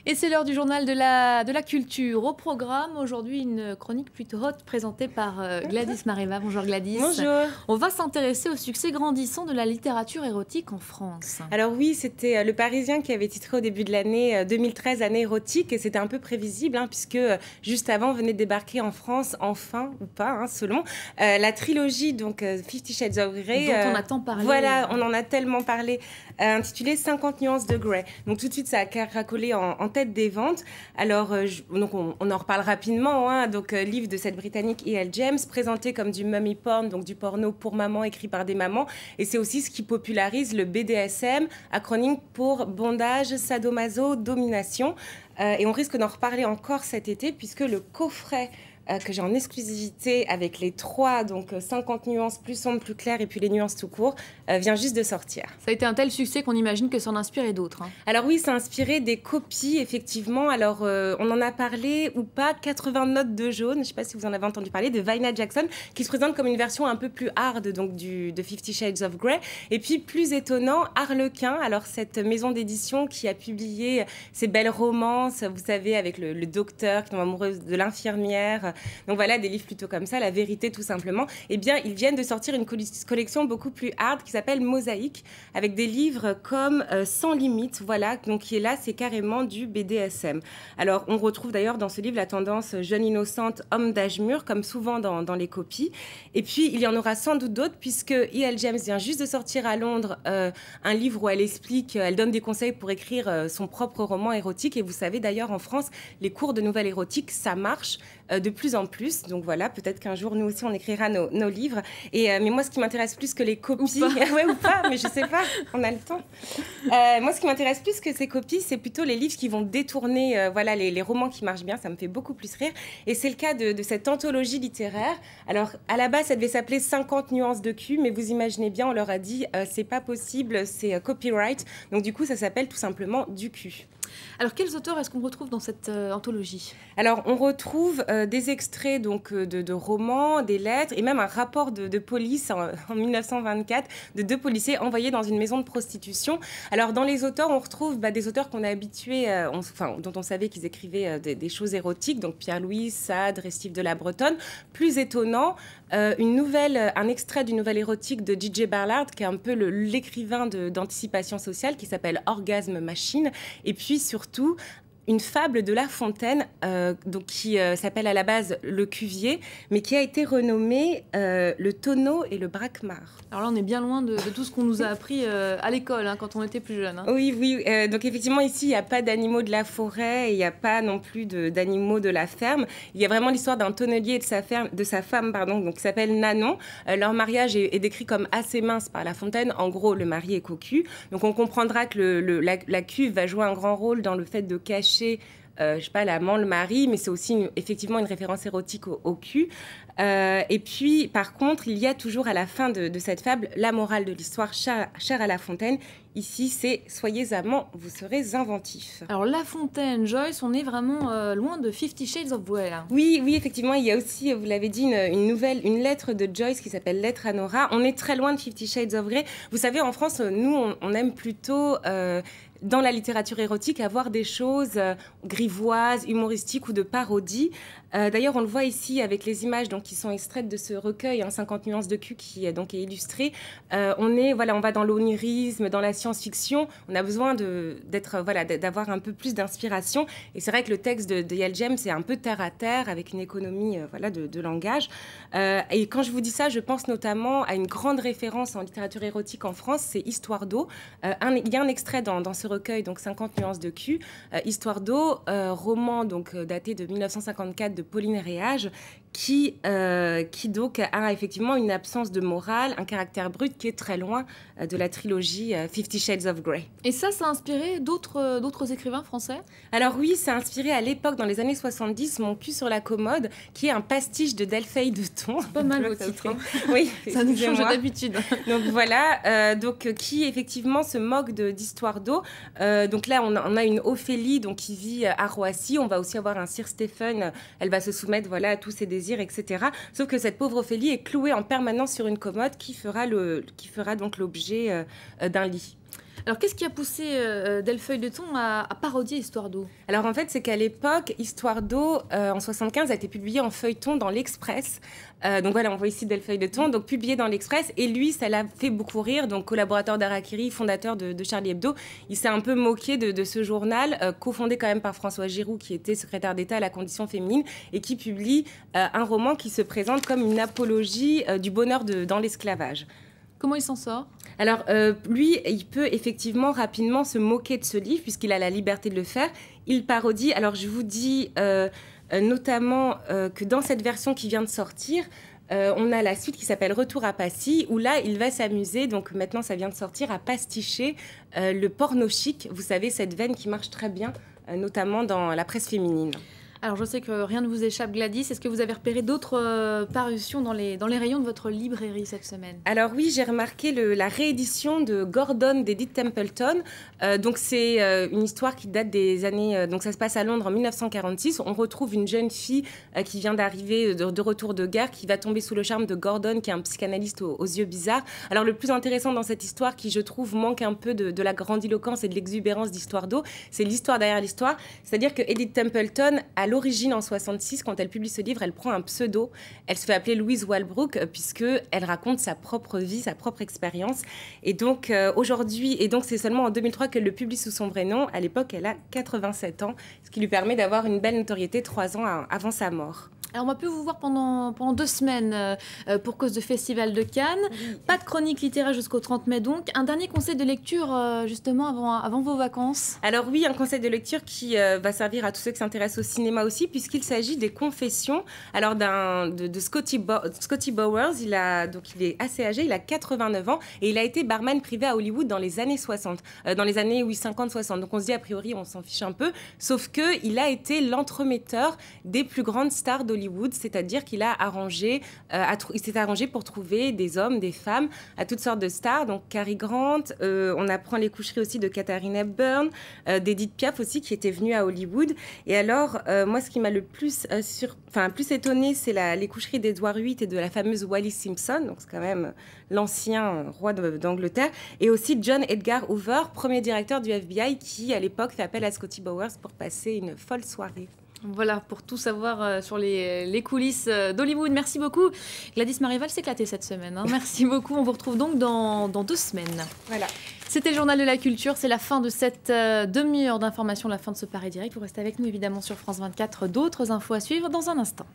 Et c'est l'heure du journal de la culture. Au programme, aujourd'hui, une chronique plutôt haute présentée par Gladys Mareva. Bonjour Gladys. Bonjour. On va s'intéresser au succès grandissant de la littérature érotique en France. Alors oui, c'était Le Parisien qui avait titré au début de l'année 2013 année érotique, et c'était un peu prévisible puisque juste avant venait de débarquer en France, enfin ou pas, selon la trilogie donc 50 Shades of Grey. Dont on a tant parlé. Voilà, on en a tellement parlé, intitulé 50 nuances de Grey. Donc tout de suite, ça a caracolé en tête des ventes. Alors, donc on en reparle rapidement. Donc livre de cette Britannique E.L. James, présenté comme du mummy porn, donc du porno pour maman, écrit par des mamans. Et c'est aussi ce qui popularise le BDSM, acronyme pour bondage, sadomaso, domination. Et on risque d'en reparler encore cet été, puisque le coffret que j'ai en exclusivité avec les trois, donc 50 nuances plus sombres, plus claires, et puis les nuances tout court, vient juste de sortir. Ça a été un tel succès qu'on imagine que ça en inspirait d'autres. Alors oui, ça a inspiré des copies, effectivement. Alors, on en a parlé ou pas, 80 notes de jaune, je ne sais pas si vous en avez entendu parler, de Vaina Jackson, qui se présente comme une version un peu plus hard donc de 50 Shades of Grey. Et puis, plus étonnant, Harlequin, alors cette maison d'édition qui a publié ces belles romances, vous savez, avec le docteur qui tombe amoureux de l'infirmière. Donc voilà, des livres plutôt comme ça, la vérité tout simplement. Eh bien, ils viennent de sortir une collection beaucoup plus hard qui s'appelle Mosaïque, avec des livres comme Sans limite, voilà. Donc qui est là, c'est carrément du BDSM. Alors, on retrouve d'ailleurs dans ce livre la tendance jeune innocente, homme d'âge mûr, comme souvent dans les copies. Et puis, il y en aura sans doute d'autres, puisque E.L. James vient juste de sortir à Londres un livre où elle explique, elle donne des conseils pour écrire son propre roman érotique. Et vous savez d'ailleurs, en France, les cours de nouvelles érotiques, ça marche de plus en plus. Donc voilà, peut-être qu'un jour, nous aussi, on écrira nos livres. Mais moi, ce qui m'intéresse plus que les copies... Ouais, ou pas, mais je sais pas, on a le temps. Moi, ce qui m'intéresse plus que ces copies, c'est plutôt les livres qui vont détourner voilà, les romans qui marchent bien. Ça me fait beaucoup plus rire. Et c'est le cas de cette anthologie littéraire. Alors, à la base, ça devait s'appeler 50 nuances de cul, mais vous imaginez bien, on leur a dit, c'est pas possible, c'est copyright. Donc, du coup, ça s'appelle tout simplement du cul. Alors, quels auteurs est-ce qu'on retrouve dans cette anthologie? Alors, on retrouve des extraits donc, de romans, des lettres, et même un rapport de police en 1924 de deux policiers envoyés dans une maison de prostitution. Alors, dans les auteurs, on retrouve des auteurs qu'on a habitués, dont on savait qu'ils écrivaient des choses érotiques, donc Pierre-Louis, Sade, Restif de la Bretonne. Plus étonnant, un extrait d'une nouvelle érotique de J.J. Ballard, qui est un peu l'écrivain d'anticipation sociale, qui s'appelle Orgasme Machine. Et puis, surtout, une fable de La Fontaine, donc qui s'appelle à la base Le Cuvier, mais qui a été renommé Le Tonneau et le Braquemar. Alors là, on est bien loin de tout ce qu'on nous a appris à l'école quand on était plus jeune. Oui, donc effectivement, ici, il n'y a pas d'animaux de la forêt, et il n'y a pas non plus d'animaux de la ferme. Il y a vraiment l'histoire d'un tonnelier et de sa femme, donc, qui s'appelle Nanon. Leur mariage est décrit comme assez mince par La Fontaine. En gros, le mari est cocu. Donc on comprendra que la cuve va jouer un grand rôle dans le fait de cacher je sais pas, l'amant, le mari, mais c'est aussi effectivement une référence érotique au cul. Et puis, par contre, il y a toujours à la fin de cette fable la morale de l'histoire chère à La Fontaine. Ici, c'est « Soyez amants, vous serez inventifs ». Alors, La Fontaine, Joyce, on est vraiment loin de 50 Shades of Grey, là. Oui, effectivement, il y a aussi, vous l'avez dit, une lettre de Joyce qui s'appelle « Lettre à Nora ». On est très loin de 50 Shades of Grey. Vous savez, en France, nous, on aime plutôt... dans la littérature érotique, avoir des choses grivoises, humoristiques ou de parodie. D'ailleurs, on le voit ici avec les images donc, qui sont extraites de ce recueil, 50 nuances de cul, qui donc, est illustré. On va dans l'onirisme, dans la science-fiction. On a besoin d'avoir un peu plus d'inspiration. Et c'est vrai que le texte de E.L. James est un peu terre à terre, avec une économie de langage. Et quand je vous dis ça, je pense notamment à une grande référence en littérature érotique en France, c'est Histoire d'eau. Il y a un extrait dans ce recueil, donc 50 nuances de cul, Histoire d'eau, roman donc daté de 1954 de Pauline Réage, qui donc a effectivement une absence de morale, un caractère brut qui est très loin de la trilogie 50 Shades of Grey. Et ça a inspiré d'autres écrivains français? Alors oui, ça a inspiré à l'époque, dans les années 70, Mon cul sur la commode, qui est un pastiche de Delphi de Thon. Pas mal votre titre. Oui, ça nous change d'habitude. Donc voilà, qui effectivement se moque d'Histoire d'eau. Donc là, on a une Ophélie donc, qui vit à Roissy. On va aussi avoir un Sir Stephen. Elle va se soumettre à tous ses désirs, etc. Sauf que cette pauvre Ophélie est clouée en permanence sur une commode qui fera donc l'objet d'un lit. Alors, qu'est-ce qui a poussé Delfeuille de Thon à parodier Histoire d'eau? Alors en fait, c'est qu'à l'époque, Histoire d'eau, en 75, a été publié en feuilleton dans l'Express. Donc voilà, on voit ici Delfeuille de Thon, donc publié dans l'Express. Et lui, ça l'a fait beaucoup rire, donc collaborateur d'Harakiri, fondateur de Charlie Hebdo. Il s'est un peu moqué de ce journal, cofondé quand même par François Giroud, qui était secrétaire d'État à la condition féminine, et qui publie un roman qui se présente comme une apologie du bonheur dans l'esclavage. Comment il s'en sort? Alors, lui, il peut effectivement rapidement se moquer de ce livre, puisqu'il a la liberté de le faire. Il parodie, alors je vous dis notamment que dans cette version qui vient de sortir, on a la suite qui s'appelle Retour à Passy, où là, il va s'amuser, donc maintenant ça vient de sortir, à pasticher le porno chic. Vous savez, cette veine qui marche très bien, notamment dans la presse féminine. Alors, je sais que rien ne vous échappe, Gladys. Est-ce que vous avez repéré d'autres parutions dans les rayons de votre librairie cette semaine? Alors oui, j'ai remarqué la réédition de Gordon d'Edith Templeton. Donc c'est une histoire qui date des années... donc ça se passe à Londres en 1946. On retrouve une jeune fille qui vient d'arriver de retour de guerre, qui va tomber sous le charme de Gordon, qui est un psychanalyste aux yeux bizarres. Alors le plus intéressant dans cette histoire, qui je trouve manque un peu de la grandiloquence et de l'exubérance d'Histoire d'eau, c'est l'histoire derrière l'histoire. C'est-à-dire que Edith Templeton, à l'origine, en 66, quand elle publie ce livre, elle prend un pseudo. Elle se fait appeler Louise Walbrook, puisqu'elle raconte sa propre vie, sa propre expérience. Et donc, aujourd'hui, et donc c'est seulement en 2003 qu'elle le publie sous son vrai nom. À l'époque, elle a 87 ans, ce qui lui permet d'avoir une belle notoriété 3 ans avant sa mort. Alors, on va plus vous voir pendant 2 semaines pour cause de Festival de Cannes. Oui. Pas de chronique littéraire jusqu'au 30 mai, donc. Un dernier conseil de lecture, justement, avant vos vacances? Alors oui, un conseil de lecture qui va servir à tous ceux qui s'intéressent au cinéma aussi, puisqu'il s'agit des Confessions. Alors, de Scotty Bowers. Il est assez âgé, il a 89 ans, et il a été barman privé à Hollywood dans les années 60. Dans les années, 50-60. Donc, on se dit, a priori, on s'en fiche un peu. Sauf qu'il a été l'entremetteur des plus grandes stars d'Hollywood. C'est-à-dire qu'il il s'est arrangé pour trouver des hommes, des femmes, à toutes sortes de stars. Donc Cary Grant, on apprend les coucheries aussi de Katharine Hepburn, d'Edith Piaf aussi, qui était venue à Hollywood. Et alors, moi, ce qui m'a le plus étonné, c'est les coucheries d'Edward VIII et de la fameuse Wallis Simpson, donc c'est quand même l'ancien roi d'Angleterre, et aussi John Edgar Hoover, premier directeur du FBI, qui, à l'époque, fait appel à Scotty Bowers pour passer une folle soirée. Voilà, pour tout savoir sur les coulisses d'Hollywood. Merci beaucoup. Gladys Marival s'est éclatée cette semaine. Hein. Merci beaucoup. On vous retrouve donc dans 2 semaines. Voilà. C'était le Journal de la Culture. C'est la fin de cette demi-heure d'information, la fin de ce Paris Direct. Vous restez avec nous, évidemment, sur France 24. D'autres infos à suivre dans un instant.